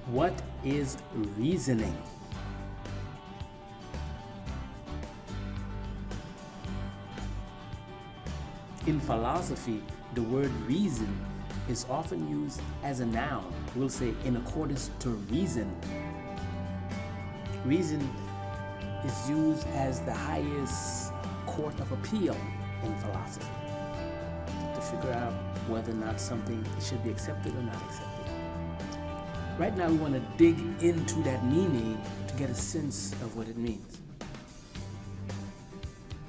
What is reasoning? In philosophy, the word reason is often used as a noun. We'll say in accordance to reason. Reason is used as the highest court of appeal in philosophy to figure out whether or not something should be accepted or not accepted. Right now, we want to dig into that meaning to get a sense of what it means.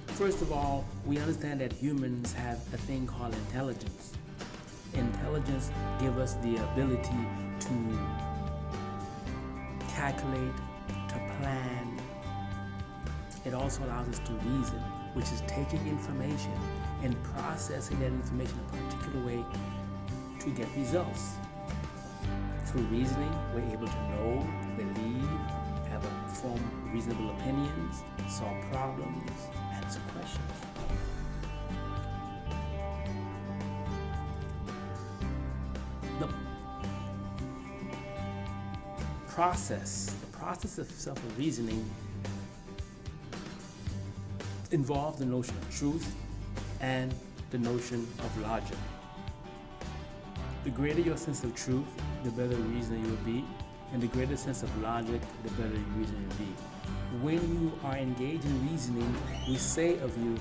First of all, we understand that humans have a thing called intelligence. Intelligence gives us the ability to calculate, to plan. It also allows us to reason, which is taking information and processing that information in a particular way to get results. Through reasoning, we're able to know, believe, have form reasonable opinions, solve problems, answer questions. The process itself of reasoning involves the notion of truth and the notion of logic. The greater your sense of truth, the better reasoner you will be, and the greater sense of logic, the better reasoner you will be. When you are engaged in reasoning, we say of you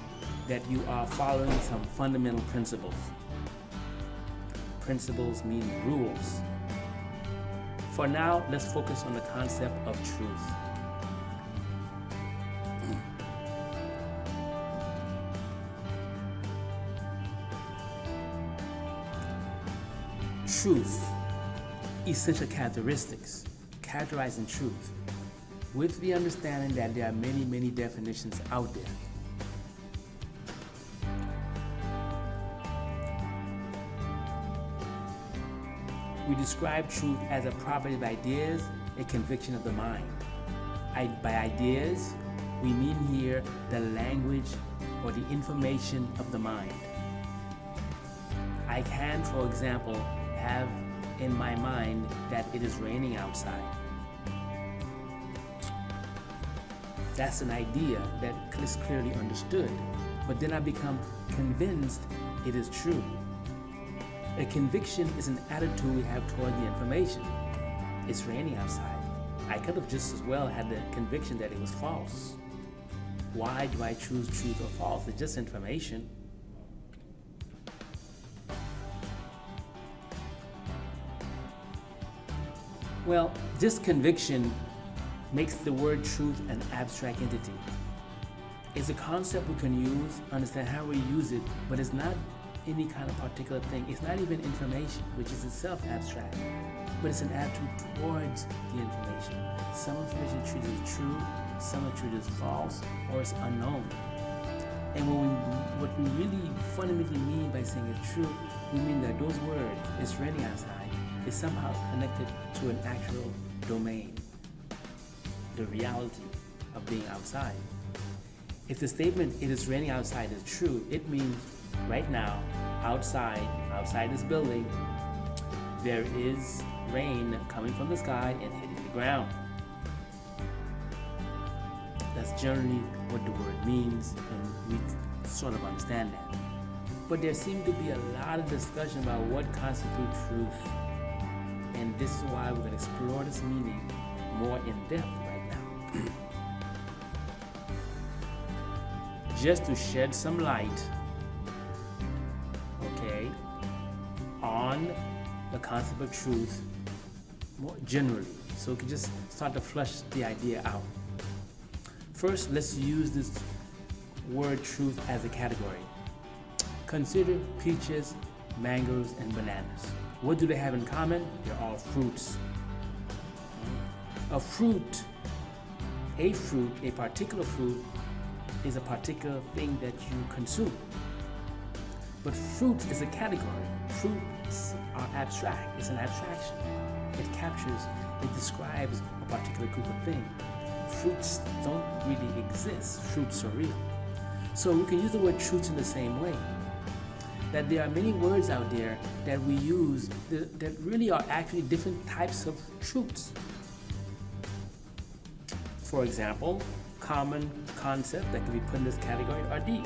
that you are following some fundamental principles. Principles mean rules. For now, let's focus on the concept of truth. Truth, essential characteristics, characterizing truth, with the understanding that there are many, many definitions out there. We describe truth as a property of ideas, a conviction of the mind. By ideas, we mean here the language or the information of the mind. I can, for example, have in my mind that it is raining outside. That's an idea that is clearly understood, but then I become convinced it is true. A conviction is an attitude we have toward the information. It's raining outside. I could have just as well had the conviction that it was false. Why do I choose truth or false? It's just information. Well, this conviction makes the word truth an abstract entity. It's a concept we can use, understand how we use it, but it's not any kind of particular thing. It's not even information, which is itself abstract, but it's an attitude towards the information. Some information is treated as true, some are treated as false, or it's unknown. And what we really fundamentally mean by saying it's true, we mean that those words, it's raining outside, is somehow connected to an actual domain, the reality of being outside. If the statement, it is raining outside, is true, it means right now, outside this building, there is rain coming from the sky and hitting the ground. That's generally what the word means, and we sort of understand that. But there seems to be a lot of discussion about what constitutes truth. And this is why we're going to explore this meaning more in depth right now. Just to shed some light, okay, on the concept of truth more generally. So we can just start to flush the idea out. First, let's use this word truth as a category. Consider peaches, mangoes, and bananas. What do they have in common? They're all fruits. A particular fruit is a particular thing that you consume. But fruit is a category. Fruits are abstract. It's an abstraction. It describes a particular group of things. Fruits don't really exist. Fruits are real. So we can use the word truth in the same way. that there are many words out there that we use that really are actually different types of truths. For example, common concepts that can be put in this category are these.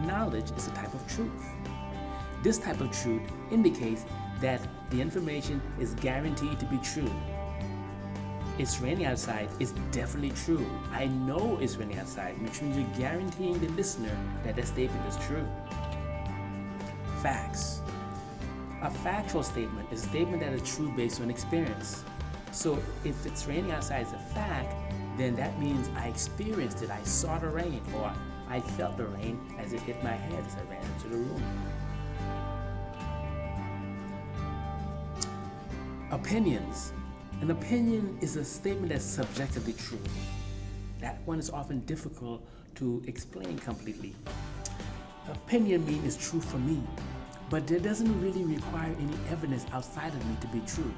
Knowledge is a type of truth. This type of truth indicates that the information is guaranteed to be true. It's raining outside is definitely true. I know it's raining outside, which means you're guaranteeing the listener that that statement is true. Facts. A factual statement is a statement that is true based on experience. So if it's raining outside as a fact, then that means I experienced it. I saw the rain, or I felt the rain as it hit my head as I ran into the room. Opinions. An opinion is a statement that's subjectively true. That one is often difficult to explain completely. Opinion means it's true for me, but there doesn't really require any evidence outside of me to be true.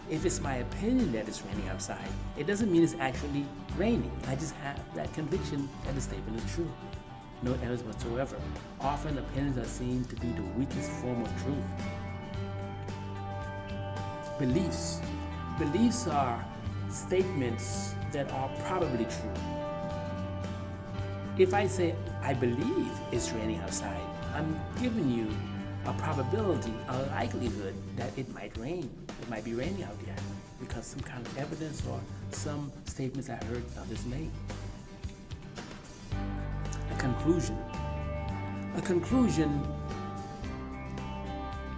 If it's my opinion that it's raining outside, it doesn't mean it's actually raining. I just have that conviction that the statement is true. No evidence whatsoever. Often opinions are seen to be the weakest form of truth. Beliefs. Beliefs are statements that are probably true. If I say, I believe it's raining outside, I'm giving you a probability, a likelihood that it might rain. It might be raining out there because some kind of evidence or some statements I heard others make. A conclusion. A conclusion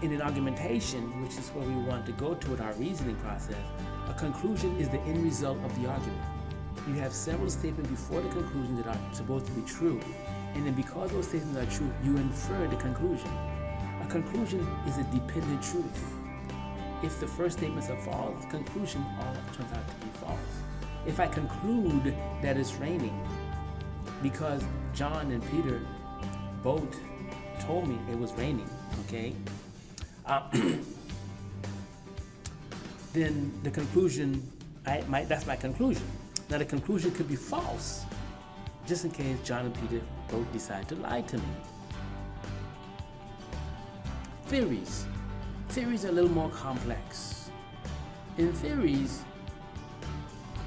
in an argumentation, which is where we want to go to in our reasoning process, a conclusion is the end result of the argument. You have several statements before the conclusion that are supposed to be true, and then because those statements are true, you infer the conclusion. A conclusion is a dependent truth. If the first statements are false, the conclusion all turns out to be false. If I conclude that it's raining because John and Peter both told me it was raining, okay? Then the conclusion, that's my conclusion. Now the conclusion could be false, just in case John and Peter both decide to lie to me. Theories. Theories are a little more complex. In theories,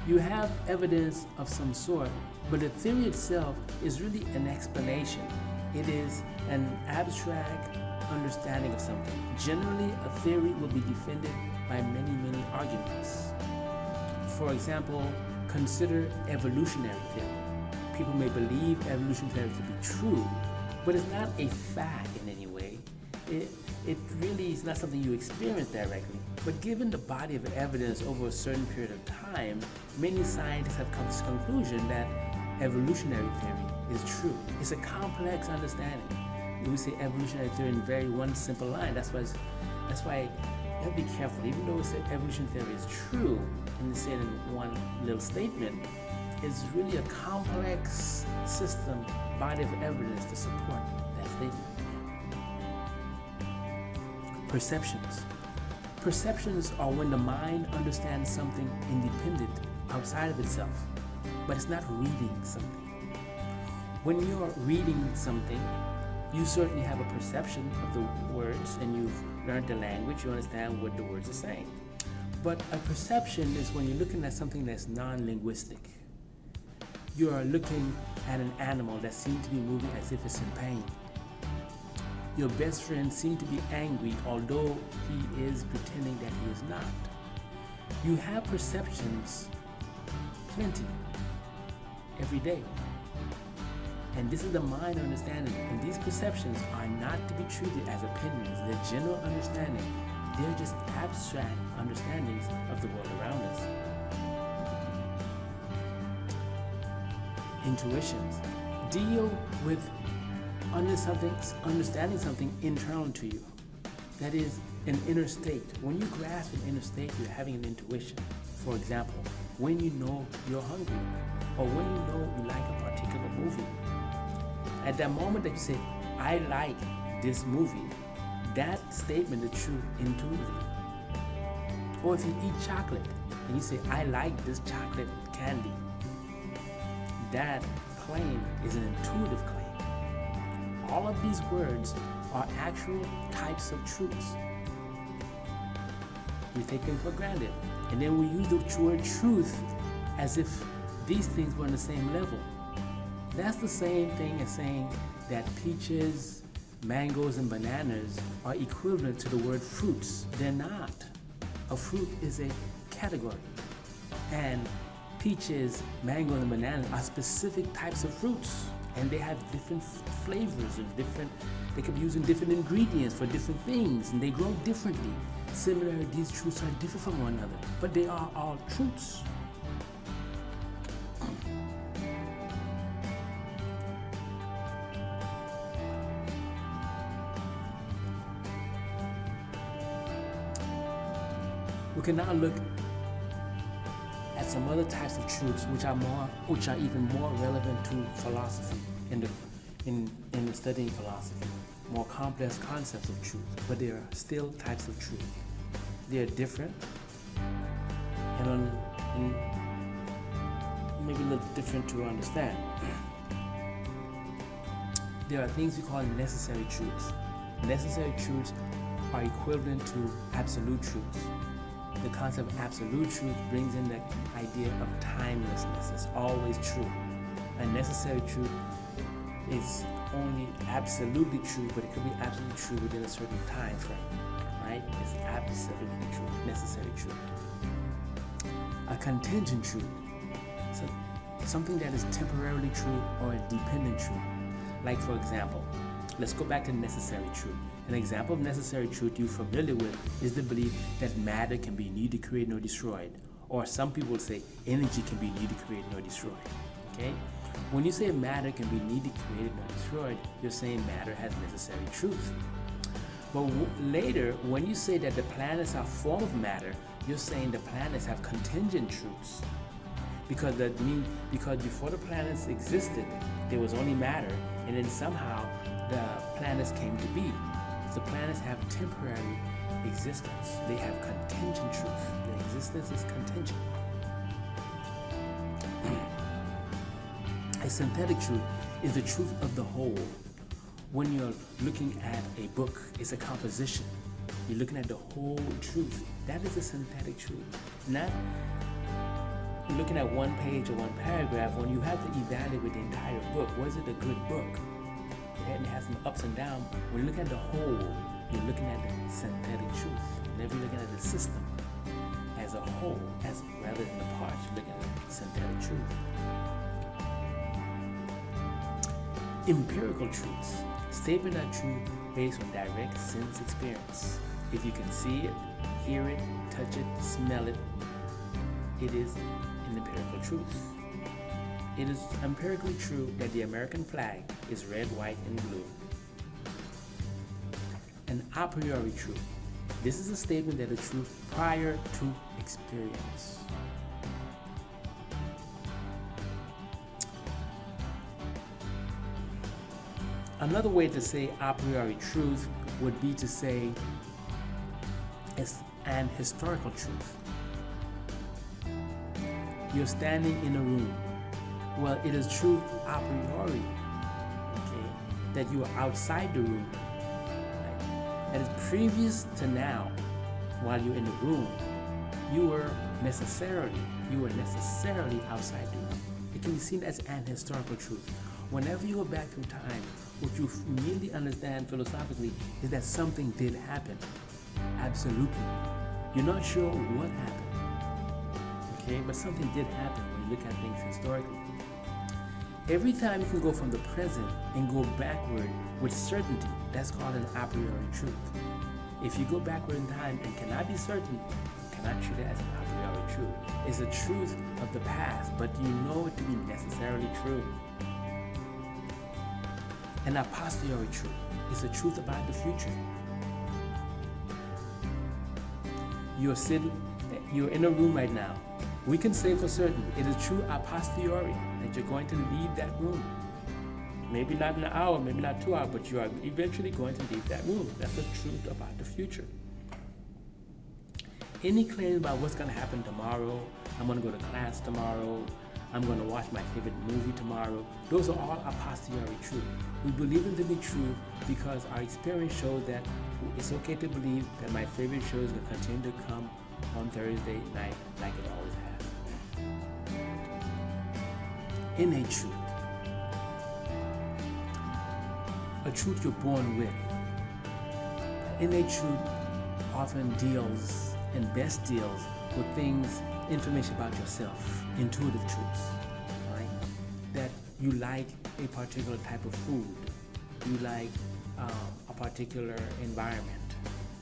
you have evidence of some sort, but the theory itself is really an explanation. It is an abstract understanding of something. Generally, a theory will be defended by many, many arguments. For example, consider evolutionary theory. People may believe evolutionary theory to be true, but it's not a fact in any way. It really is not something you experience directly. But given the body of evidence over a certain period of time, many scientists have come to the conclusion that evolutionary theory is true. It's a complex understanding. We say evolutionary theory in very one simple line. That's why you have to be careful. Even though we say evolutionary theory is true, and they say it in one little statement, it's really a complex system, body of evidence to support that statement. Perceptions. Perceptions are when the mind understands something independent, outside of itself, but it's not reading something. When you're reading something, you certainly have a perception of the words, and you've learned the language, you understand what the words are saying. But a perception is when you're looking at something that's non-linguistic. You are looking at an animal that seems to be moving as if it's in pain. Your best friend seems to be angry, although he is pretending that he is not. You have perceptions plenty every day. And this is the mind understanding. And these perceptions are not to be treated as opinions. They're general understanding. They're just abstract understandings of the world around us. Intuitions deal with understanding something internal to you. That is an inner state. When you grasp an inner state, you're having an intuition. For example, when you know you're hungry, or when you know you like a particular movie. At that moment that you say, I like this movie, that statement is true intuitively. Or if you eat chocolate and you say, I like this chocolate candy, that claim is an intuitive claim. All of these words are actual types of truths. We take them for granted. And then we use the word truth as if these things were on the same level. That's the same thing as saying that peaches, mangoes, and bananas are equivalent to the word fruits. They're not. A fruit is a category. And peaches, mangoes, and bananas are specific types of fruits. And they have different flavors and they could be using different ingredients for different things, and they grow differently. Similarly, these truths are different from one another, but they are all truths. We can now look at some other types of truths which are even more relevant to philosophy in the studying philosophy, more complex concepts of truth, but they are still types of truth. They are different and maybe a little different to understand. There are things we call necessary truths. Necessary truths are equivalent to absolute truths. The concept of absolute truth brings in the idea of timelessness. It's always true. A necessary truth is only absolutely true, but it could be absolutely true within a certain time frame, right? It's absolutely true, necessary truth. A contingent truth, so something that is temporarily true or a dependent truth. Like, for example, let's go back to necessary truth. An example of necessary truth you're familiar with is the belief that matter can be neither created nor destroyed. Or some people say energy can be neither created nor destroyed. Okay? When you say matter can be neither created nor destroyed, you're saying matter has necessary truth. But later, when you say that the planets are a form of matter, you're saying the planets have contingent truths. Because before the planets existed, there was only matter, and then somehow the planets came to be. The planets have temporary existence. They have contingent truth. Their existence is contingent. A synthetic truth is the truth of the whole. When you're looking at a book, it's a composition. You're looking at the whole truth. That is a synthetic truth. Not looking at one page or one paragraph. When you have to evaluate the entire book, was it a good book? It has some ups and downs. When you look at the whole, you're looking at the synthetic truth. Whenever you're looking at the system as a whole, rather than the parts, you're looking at the synthetic truth. Empirical truths. Statements are true based on direct sense experience. If you can see it, hear it, touch it, smell it, it is an empirical truth. It is empirically true that the American flag is red, white, and blue. An a priori truth. This is a statement that is true prior to experience. Another way to say a priori truth would be to say it's an historical truth. You're standing in a room. Well, it is true a priori, okay, that you are outside the room. Right? That is previous to now, while you're in the room, you were necessarily outside the room. It can be seen as an historical truth. Whenever you go back through time, what you immediately understand philosophically is that something did happen. Absolutely. You're not sure what happened, okay, but something did happen when you look at things historically. Every time you can go from the present and go backward with certainty, that's called an a priori truth. If you go backward in time and cannot be certain, you cannot treat it as an a priori truth. It's a truth of the past, but you know it to be necessarily true. An a posteriori truth is a truth about the future. You're in a room right now. We can say for certain it is true a posteriori that you're going to leave that room. Maybe not in an hour, maybe not 2 hours, but you are eventually going to leave that room. That's the truth about the future. Any claim about what's going to happen tomorrow, I'm going to go to class tomorrow, I'm going to watch my favorite movie tomorrow. Those are all a posteriori true. We believe them to be true because our experience shows that it's okay to believe that my favorite show is going to continue to come on Thursday night like it always has. Innate truth. A truth you're born with. Innate truth often deals and best deals with things, information about yourself, intuitive truths, right? That you like a particular type of food, you like a particular environment,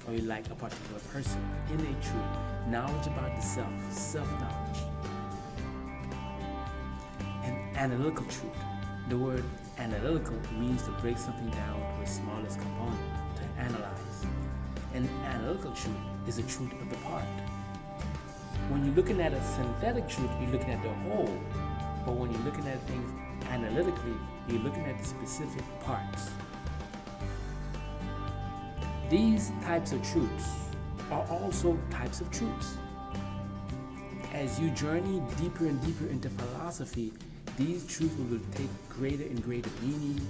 or you like a particular person. Innate truth, knowledge about the self, self-knowledge. And analytical truth. The word analytical means to break something down to its smallest component, to analyze. And analytical truth is the truth of the part. When you're looking at a synthetic truth, you're looking at the whole. But when you're looking at things analytically, you're looking at the specific parts. These types of truths are also types of truths. As you journey deeper and deeper into philosophy, these truths will take greater and greater meaning.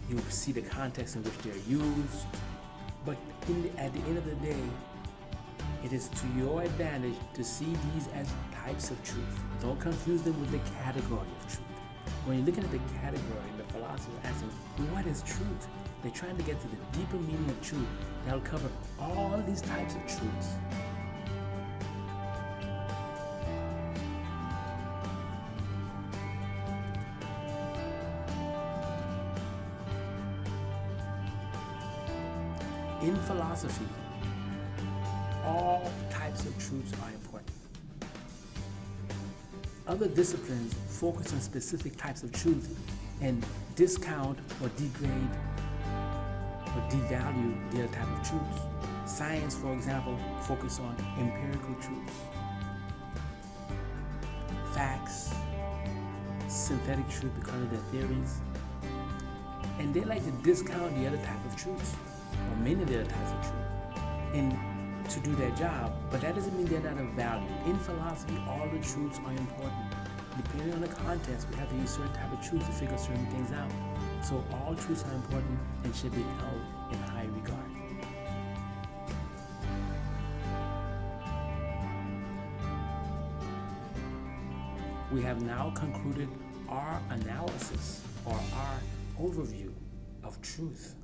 You will see the context in which they're used. But at the end of the day, it is to your advantage to see these as types of truth. Don't confuse them with the category of truth. When you're looking at the category, the philosopher is asking, what is truth? They're trying to get to the deeper meaning of truth that will cover all these types of truths. In philosophy, all types of truths are important. Other disciplines focus on specific types of truth and discount or degrade or devalue the other type of truths. Science, for example, focuses on empirical truths. Facts, synthetic truth because of their theories. And they like to discount the other type of truths, or many of the other types of truth, and to do their job, but that doesn't mean they're not of value. In philosophy, all the truths are important. Depending on the context, we have to use certain type of truths to figure certain things out. So all truths are important and should be held in high regard. We have now concluded our analysis or our overview of truth.